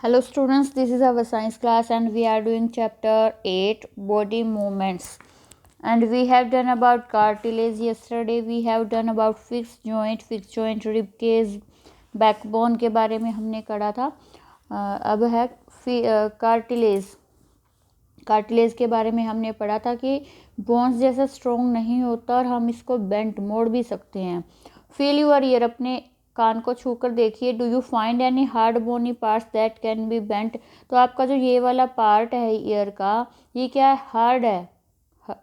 Hello students, this is our science class and we are doing chapter 8 body movements, and we have done about cartilage yesterday. We have done about fixed joint rib cage, backbone के बारे में हमने करा था। अब है cartilage के बारे में हमने पढ़ा था कि बोन्स जैसा स्ट्रॉन्ग नहीं होता और हम इसको बेंट मोड़ भी सकते हैं। फील योर ईयर, अपने कान को छूकर देखिए। Do you find any hard bony parts that can be bent. तो आपका जो ये वाला पार्ट है ईयर का, ये क्या है? हार्ड है।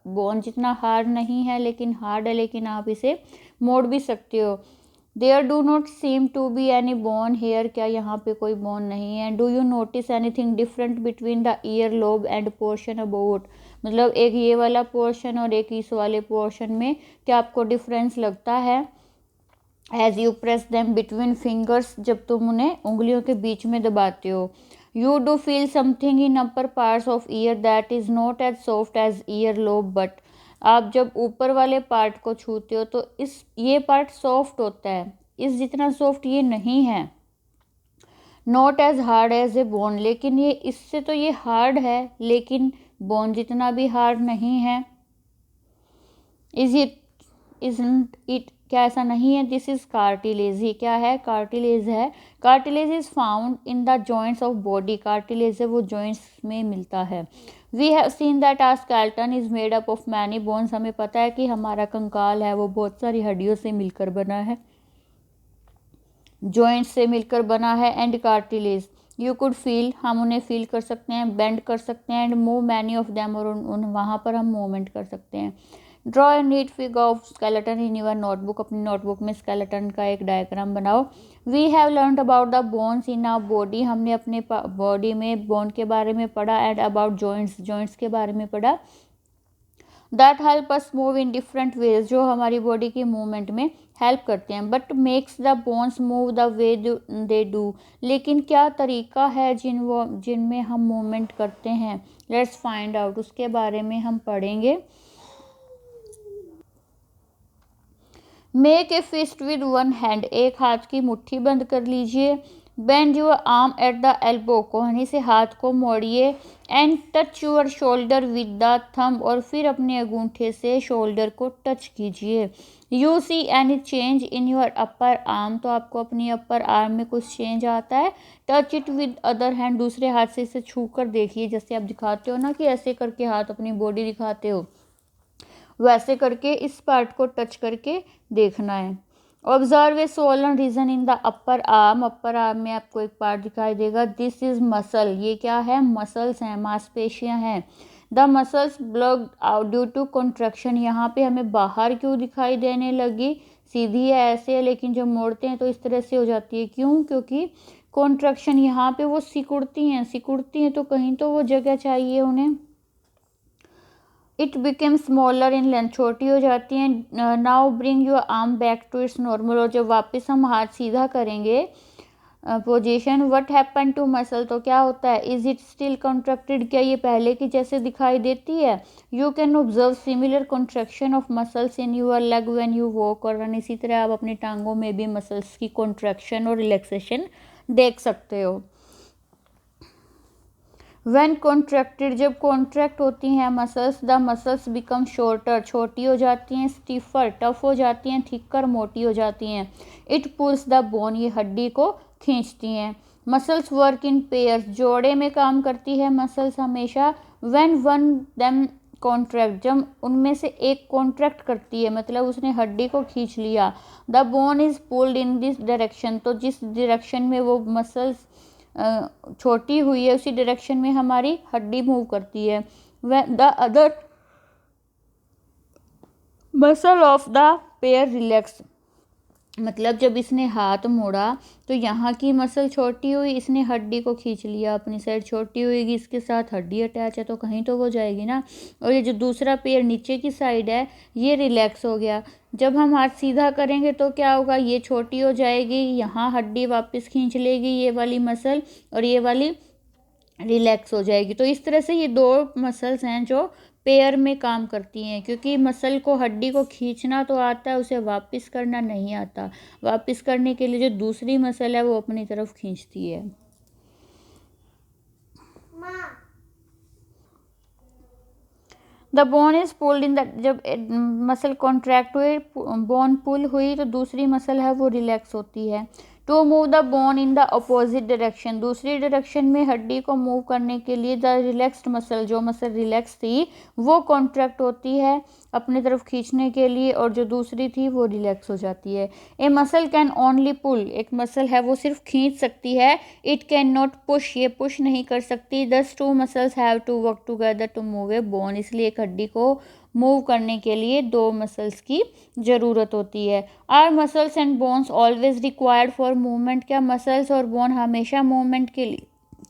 बोन जितना हार्ड नहीं है लेकिन हार्ड है, लेकिन आप इसे मोड़ भी सकते हो। There do not seem to be any bone here, क्या यहाँ पे कोई बोन नहीं है। Do you notice anything different between the ear lobe and portion about, मतलब एक ये वाला पोर्शन और एक इस वाले पोर्शन में क्या आपको डिफरेंस लगता है। As you press them between fingers, जब तुम उन्हें उंगलियों के बीच में दबाते हो। You do feel something in upper parts of ear that is not as soft as ear lobe, but आप जब ऊपर वाले पार्ट को छूते हो तो ये पार्ट सॉफ्ट होता है, इस जितना सॉफ्ट ये नहीं है। Not as hard as a bone, लेकिन ये इससे तो ये हार्ड है लेकिन बोन जितना भी हार्ड नहीं है। इजंट इट, क्या ऐसा नहीं है। दिस इज कार्टिलेज, ये क्या है? कार्टिलेज है। Cartilage is found in the joints of body, cartilage है वो जॉइंट्स में मिलता है। We have seen that our skeleton is made up of many bones, हमें पता है कि हमारा कंकाल है वो बहुत सारी हड्डियों से मिलकर बना है, जॉइंट्स से मिलकर बना है। And cartilage you could feel, हम उन्हें फील कर सकते हैं, बेंड कर सकते हैं। And move many of them, और उन वहाँ पर हम मूवमेंट कर सकते हैं। Draw a neat figure of skeleton in your notebook, अपनी नोटबुक में स्केलेटन का एक डायग्राम बनाओ। We have learned about the bones in our body, हमने अपने बॉडी में बोन के बारे में पढ़ा। एंड अबाउट जॉइंट्स के बारे में पढ़ा। That help us move in different ways, जो हमारी बॉडी की मूवमेंट में हेल्प करते हैं। But makes the bones move the way they do, लेकिन क्या तरीका है जिनमें हम मूवमेंट करते हैं। लेट्स फाइंड आउट, उसके बारे में हम पढ़ेंगे। Make a fist with one hand, एक हाथ की मुट्ठी बंद कर लीजिए। Bend your arm at the elbow, कोहनी से हाथ को मोड़िए। And touch your shoulder with the thumb, और फिर अपने अंगूठे से शोल्डर को टच कीजिए। You see any change in your upper arm, तो आपको अपनी अपर आर्म में कुछ चेंज आता है। Touch it with other hand, दूसरे हाथ से इसे छू कर देखिए, जैसे आप दिखाते हो ना कि ऐसे करके हाथ अपनी बॉडी दिखाते हो, वैसे करके इस पार्ट को टच करके देखना है। Observe a swollen region in the upper arm, upper arm में आपको एक पार्ट दिखाई देगा। दिस इज मसल, ये क्या है? मसल्स हैं, मांसपेशियां हैं। The muscles block out due to contraction, यहाँ पे हमें बाहर क्यों दिखाई देने लगी? सीधी है, ऐसे है, लेकिन जब मोड़ते हैं तो इस तरह से हो जाती है। क्यों? क्योंकि कॉन्ट्रैक्शन, यहाँ पे वो सिकुड़ती हैं तो कहीं तो वो जगह चाहिए उन्हें। It became smaller in length, छोटी हो जाती हैं। Now bring your arm back to its normal, और जब वापस हम हाथ सीधा करेंगे position, what happen to muscle, तो क्या होता है? इज इट स्टिल कॉन्ट्रैक्टेड, क्या ये पहले की जैसे दिखाई देती है? You can observe similar contraction of muscles in your leg when you walk और रन, इसी तरह आप अपनी टांगों में भी मसल्स की कॉन्ट्रैक्शन और रिलैक्सेशन देख सकते हो। When contracted, जब कॉन्ट्रैक्ट होती हैं muscles, the muscles become shorter, छोटी हो जाती हैं। स्टिफर, टफ हो जाती हैं। थिकर, मोटी हो जाती हैं। इट पुल्स द बोन, ये हड्डी को खींचती हैं। मसल्स वर्क इन पेयर्स, जोड़े में काम करती है मसल्स हमेशा। व्हेन वन देम कॉन्ट्रैक्ट, जब उनमें से एक कॉन्ट्रैक्ट करती है, मतलब उसने हड्डी को खींच लिया। The bone is pulled in this direction, तो जिस डायरेक्शन में वो मसल्स छोटी हुई है उसी डायरेक्शन में हमारी हड्डी मूव करती है। The other muscle of the pair relax, मतलब जब इसने हाथ मोड़ा तो यहाँ की मसल छोटी हुई, इसने हड्डी को खींच लिया अपनी साइड, छोटी हुई, इसके साथ हड्डी अटैच है तो कहीं तो वो जाएगी ना। और ये जो दूसरा पैर नीचे की साइड है ये रिलैक्स हो गया। जब हम हाथ सीधा करेंगे तो क्या होगा? ये छोटी हो जाएगी, यहाँ हड्डी वापस खींच लेगी ये वाली मसल, और ये वाली रिलैक्स हो जाएगी। तो इस तरह से ये दो मसल्स हैं जो पेयर में काम करती हैं, क्योंकि मसल को, हड्डी को खींचना तो आता है, उसे वापस करना नहीं आता। वापस करने के लिए जो दूसरी मसल है वो अपनी तरफ खींचती है। The bone is pulled in the, जब मसल कॉन्ट्रैक्ट हुई, बोन पुल हुई तो दूसरी मसल है वो रिलैक्स होती है। To move the bone in the opposite direction, दूसरी डायरेक्शन में हड्डी को मूव करने के लिए द रिलैक्स्ड मसल, जो मसल रिलैक्स थी वो कॉन्ट्रैक्ट होती है अपनी तरफ खींचने के लिए, और जो दूसरी थी वो रिलैक्स हो जाती है। A muscle can only pull, एक मसल है वो सिर्फ खींच सकती है, इट कैन नॉट पुश, ये पुश नहीं कर सकती। Thus two muscles have to work together to move a bone, इसलिए एक हड्डी को मूव करने के लिए दो मसल्स की ज़रूरत होती है। Our muscles and bones always required for movement, क्या मसल्स और बोन हमेशा मूवमेंट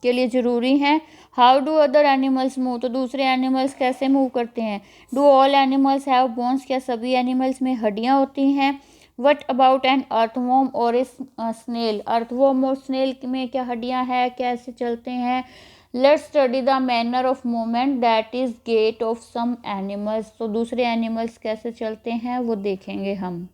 के लिए ज़रूरी हैं। How do other animals move, तो दूसरे एनिमल्स कैसे मूव करते हैं। Do all animals have bones, क्या सभी एनिमल्स में हड्डियाँ होती हैं। वट अबाउट एन अर्थवॉर्म और ए स्नेल, अर्थवॉर्म और स्नेल में क्या हड्डियाँ हैं, कैसे चलते हैं। Let's study the manner of movement that is gait of some animals, तो दूसरे एनिमल्स कैसे चलते हैं वो देखेंगे हम।